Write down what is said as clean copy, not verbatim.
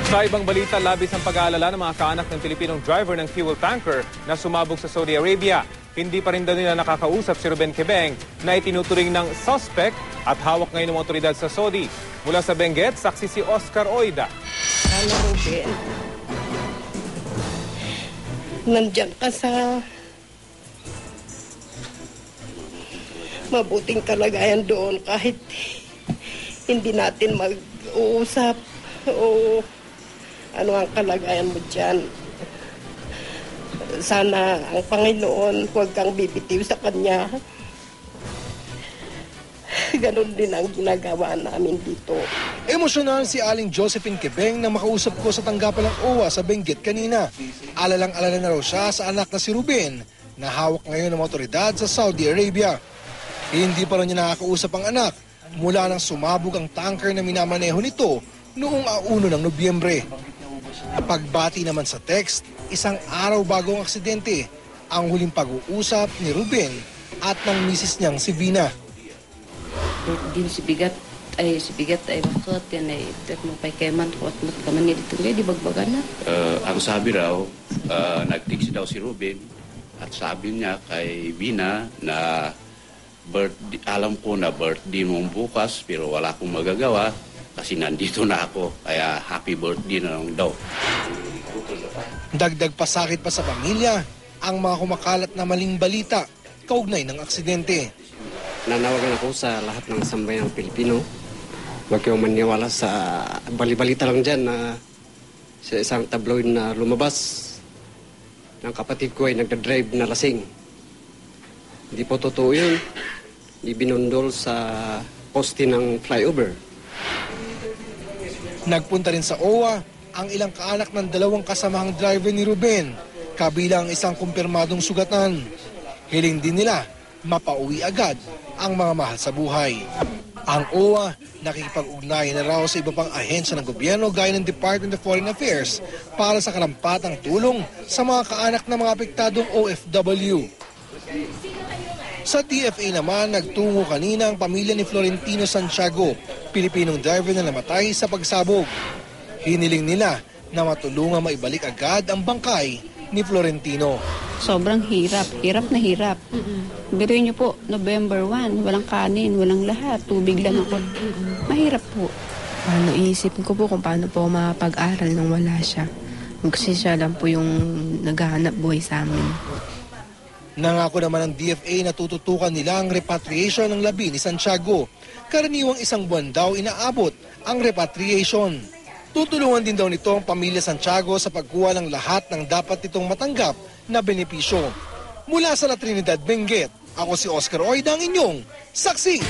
Sa ibang balita, labis ang pag-aalala ng mga kaanak ng Pilipinong driver ng fuel tanker na sumabog sa Saudi Arabia. Hindi pa rin daw nila nakakausap si Ruben Kebeng na itinuturing ng suspect at hawak ngayon ng otoridad sa Saudi. Mula sa Benguet, saksi si Oscar Oida. Ano, Ruben? Nandiyan ka sa mabuting kalagayan doon kahit hindi natin mag-uusap o ano ang kalagayan mo dyan. Sana ang Panginoon huwag kang bibitiw sa Kanya. Ganon din ang ginagawa namin dito. Emosyonal si Aling Josephine Kebeng na makausap ko sa tanggapan ng OWA sa Benguet kanina. Alalang-alala na raw siya sa anak na si Ruben na hawak ngayon ng otoridad sa Saudi Arabia. Hindi pa rin niya nakakausap ang anak mula nang sumabog ang tanker na minamaneho nito noong 1 ng Nobyembre. Pagbati naman sa text, isang araw bago ang aksidente, ang huling pag-uusap ni Ruben at ng misis niyang si Vina. Din si bigat ay bakit yan ay pay keman ko at matkaman niya dito di bagbagan na. Ang sabi raw, nag-text daw si Ruben at sabi niya kay Vina na alam ko na birthday mong bukas pero wala akong magagawa kasi nandito na ako kaya happy birthday na lang daw. Dagdag pasakit pa sa pamilya ang mga kumakalat na maling balita kaugnay ng aksidente. Nanawagan ako sa lahat ng sambayang Pilipino. Huwag kayong maniwala sa balibalita lang dyan na sa isang tabloid na lumabas ng kapatid ko ay nagdadrive na lasing. Hindi po totoo yun. Ibinundol sa poste ng flyover. Nagpunta rin sa OWA ang ilang kaanak ng 2 kasamahang driver ni Ruben, kabilang isang kumpirmadong sugatan. Hiling din nila mapauwi agad ang mga mahal sa buhay. Ang OWA nakikipag-ugnayan na raw sa iba pang ahensya ng gobyerno gaya ng Department of Foreign Affairs para sa karampatang tulong sa mga kaanak ng mga apektadong OFW. Sa DFA naman, nagtungo kanina ang pamilya ni Florentino Santiago, Pilipinong driver na namatay sa pagsabog. Hiniling nila na matulungan maibalik agad ang bangkay ni Florentino. Sobrang hirap na hirap. Biruin niyo po, November 1, walang kanin, walang lahat, tubig lang ako. Mahirap po. Iisipin ko po kung paano po mapag-aral nang wala siya. Kasi siya lang po yung naghahanap buhay sa amin. Nangako naman ng DFA na tututukan nila ang repatriation ng labi ni Santiago. Karaniwang 1 buwan daw inaabot ang repatriation. Tutulungan din daw nito ang pamilya Santiago sa pagkuha ng lahat ng dapat itong matanggap na benepisyo. Mula sa La Trinidad, Benguet, ako si Oscar Oida, ang inyong saksi.